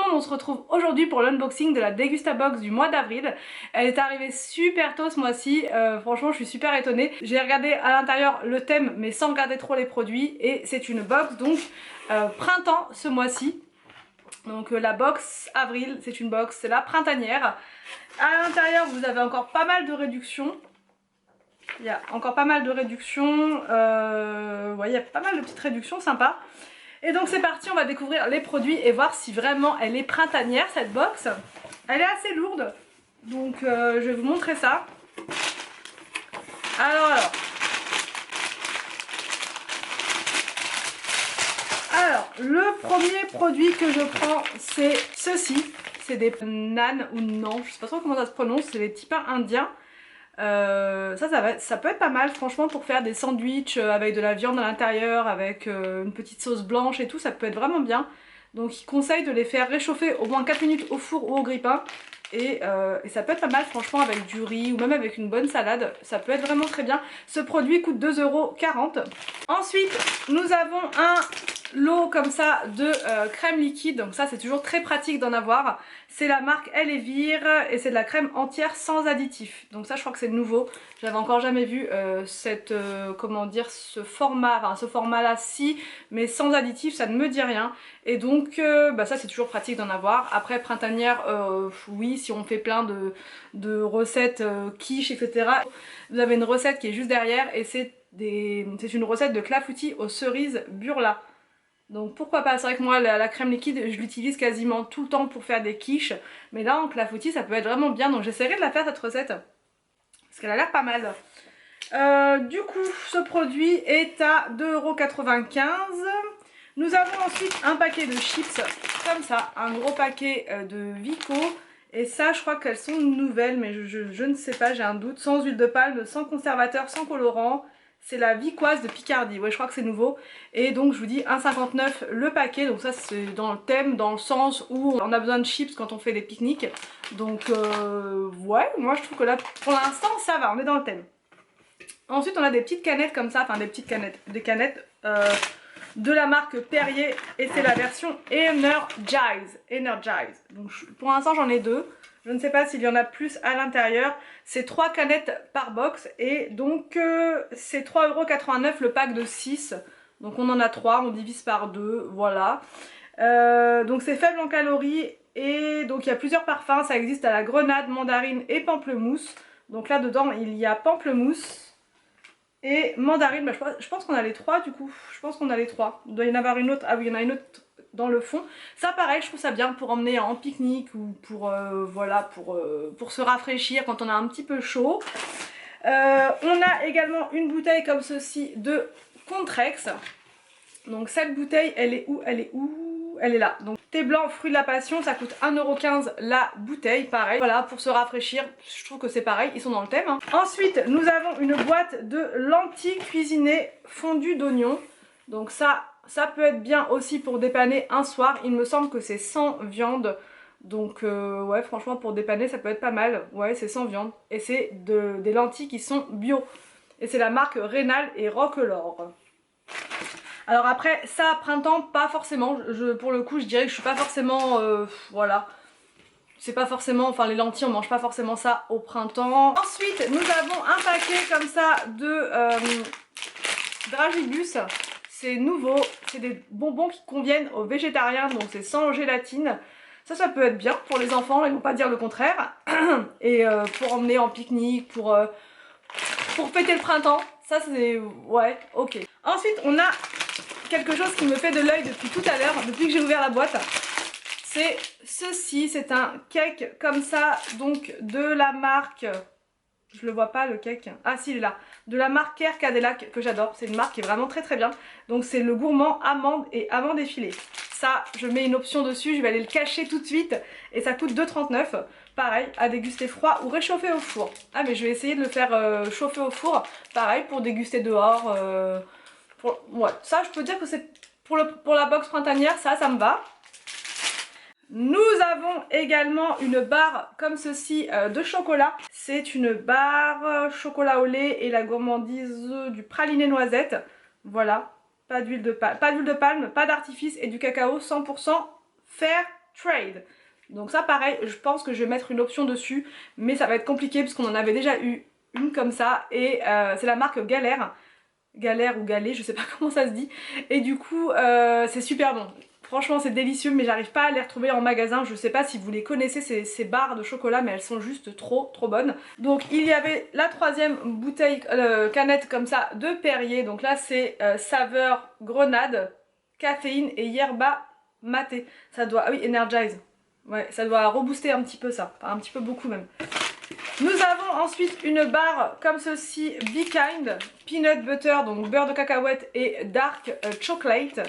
monde, on se retrouve aujourd'hui pour l'unboxing de la Degustabox du mois d'avril. Elle est arrivée super tôt ce mois-ci, franchement je suis super étonnée. J'ai regardé à l'intérieur le thème mais sans regarder trop les produits et c'est une box donc printemps ce mois-ci. Donc la box avril, c'est une box, c'est la printanière. À l'intérieur vous avez encore pas mal de réductions. Il y a encore pas mal de réductions, ouais, il y a pas mal de petites réductions sympas. Et donc c'est parti, on va découvrir les produits et voir si vraiment elle est printanière cette box. Elle est assez lourde, donc je vais vous montrer ça. Alors, le premier produit que je prends c'est ceci. C'est des nan ou nan, je sais pas trop comment ça se prononce, c'est des petits pains indiens. Ça peut être pas mal franchement pour faire des sandwichs avec de la viande à l'intérieur, avec une petite sauce blanche et tout, ça peut être vraiment bien. Donc il conseille de les faire réchauffer au moins 4 minutes au four ou au grille-pain et ça peut être pas mal franchement avec du riz ou même avec une bonne salade, ça peut être vraiment très bien. Ce produit coûte 2,40 €. Ensuite nous avons un lot comme ça de crème liquide, donc ça c'est toujours très pratique d'en avoir. C'est la marque Elevir et c'est de la crème entière sans additifs. Donc ça je crois que c'est nouveau, j'avais encore jamais vu comment dire, ce format là si, mais sans additifs ça ne me dit rien. Et donc ça c'est toujours pratique d'en avoir. Après printanière, oui, si on fait plein de recettes quiche etc. Vous avez une recette qui est juste derrière et c'est une recette de clafoutis aux cerises Burla. Donc pourquoi pas, c'est vrai que moi la crème liquide je l'utilise quasiment tout le temps pour faire des quiches. Mais là en clafoutis ça peut être vraiment bien, donc j'essaierai de la faire cette recette. Parce qu'elle a l'air pas mal. Du coup ce produit est à 2,95 €. Nous avons ensuite un paquet de chips comme ça, un gros paquet de Vico. Et ça je crois qu'elles sont nouvelles mais je ne sais pas, j'ai un doute. Sans huile de palme, sans conservateur, sans colorant. C'est la Vicoise de Picardie, ouais je crois que c'est nouveau. Et donc je vous dis 1,59 € le paquet, donc ça c'est dans le thème, dans le sens où on a besoin de chips quand on fait des pique-niques. Donc ouais, moi je trouve que là pour l'instant ça va, on est dans le thème. Ensuite on a des petites canettes comme ça, enfin des petites canettes, des canettes de la marque Perrier et c'est la version Energize. Donc pour l'instant j'en ai deux. Je ne sais pas s'il y en a plus à l'intérieur. C'est 3 canettes par box et donc c'est 3,89 € le pack de 6. Donc on en a 3, on divise par 2, voilà. Donc c'est faible en calories et donc il y a plusieurs parfums. Ça existe à la grenade, mandarine et pamplemousse. Donc là dedans il y a pamplemousse et mandarine. Je pense qu'on a les 3 du coup. Je pense qu'on a les 3. Il doit y en avoir une autre. Ah oui, il y en a une autre dans le fond. Ça pareil, je trouve ça bien pour emmener en pique-nique ou pour voilà, pour se rafraîchir quand on a un petit peu chaud. On a également une bouteille comme ceci de Contrex. Donc cette bouteille elle est où? Elle est là. Donc thé blanc fruit de la passion, ça coûte 1,15 € la bouteille, pareil. Voilà, pour se rafraîchir, je trouve que c'est pareil, ils sont dans le thème. Hein. Ensuite nous avons une boîte de lentilles cuisinées fondues d'oignons. Donc ça peut être bien aussi pour dépanner un soir. Il me semble que c'est sans viande. Donc ouais, franchement pour dépanner ça peut être pas mal. Ouais, c'est sans viande. Et c'est des lentilles qui sont bio. Et c'est la marque Rénal et Roquelaure. Alors après ça printemps pas forcément. Pour le coup je dirais que je suis pas forcément voilà. C'est pas forcément, enfin les lentilles on mange pas forcément ça au printemps. Ensuite nous avons un paquet comme ça de Dragibus. C'est nouveau, c'est des bonbons qui conviennent aux végétariens, donc c'est sans gélatine. Ça peut être bien pour les enfants, ils vont pas dire le contraire. Et pour emmener en pique-nique, pour fêter le printemps, ça c'est... ouais, ok. Ensuite on a quelque chose qui me fait de l'œil depuis tout à l'heure, depuis que j'ai ouvert la boîte. C'est ceci, c'est un cake comme ça, donc de la marque... Je le vois pas le cake. Ah si il est là. De la marque Care Cadillac que j'adore. C'est une marque qui est vraiment très très bien. Donc c'est le gourmand amande et amande effilée. Ça je mets une option dessus. Je vais aller le cacher tout de suite. Et ça coûte 2,39 €. Pareil à déguster froid ou réchauffer au four. Ah mais je vais essayer de le faire chauffer au four. Pareil pour déguster dehors. Ouais ça je peux dire que c'est pour la box printanière. Ça me va. Nous avons également une barre comme ceci de chocolat. C'est une barre chocolat au lait et la gourmandise du praliné noisette. Voilà, pas d'huile de palme, pas d'artifice et du cacao 100% fair Trade. Donc ça pareil, je pense que je vais mettre une option dessus, mais ça va être compliqué parce qu'on en avait déjà eu une comme ça, et c'est la marque Galère. Galère ou Galet, je sais pas comment ça se dit. Et du coup, c'est super bon. Franchement, c'est délicieux, mais j'arrive pas à les retrouver en magasin. Je sais pas si vous les connaissez, ces barres de chocolat, mais elles sont juste trop bonnes. Donc il y avait la troisième bouteille, canette comme ça, de Perrier. Donc là, c'est saveur grenade, caféine et yerba maté. Ça doit... Ah oui, Energize. Ouais, ça doit rebooster un petit peu ça. Enfin, un petit peu beaucoup même. Nous avons ensuite une barre comme ceci, Be Kind, Peanut Butter, donc beurre de cacahuète et Dark Chocolate.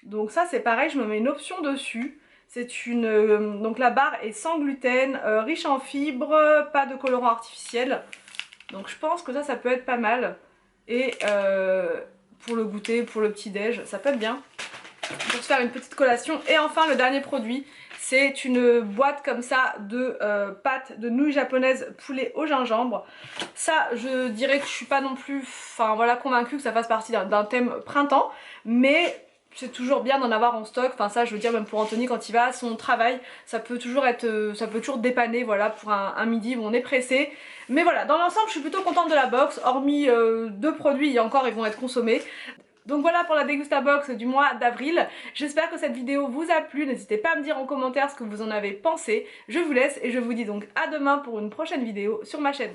Donc ça c'est pareil, je me mets une option dessus. C'est une... donc la barre est sans gluten, riche en fibres, pas de colorant artificiel. Donc je pense que ça peut être pas mal. Et pour le goûter, pour le petit déj, ça peut être bien. Pour se faire une petite collation. Et enfin le dernier produit, c'est une boîte comme ça de pâtes de nouilles japonaises poulet au gingembre. Ça, je dirais que je suis pas non plus, enfin voilà, convaincue que ça fasse partie d'un thème printemps, mais c'est toujours bien d'en avoir en stock. Enfin ça, je veux dire, même pour Anthony quand il va à son travail, ça peut toujours être, ça peut toujours dépanner, voilà, pour un midi où on est pressé. Mais voilà, dans l'ensemble, je suis plutôt contente de la box, hormis deux produits et encore ils vont être consommés. Donc voilà pour la Degustabox du mois d'avril. J'espère que cette vidéo vous a plu. N'hésitez pas à me dire en commentaire ce que vous en avez pensé. Je vous laisse et je vous dis donc à demain pour une prochaine vidéo sur ma chaîne.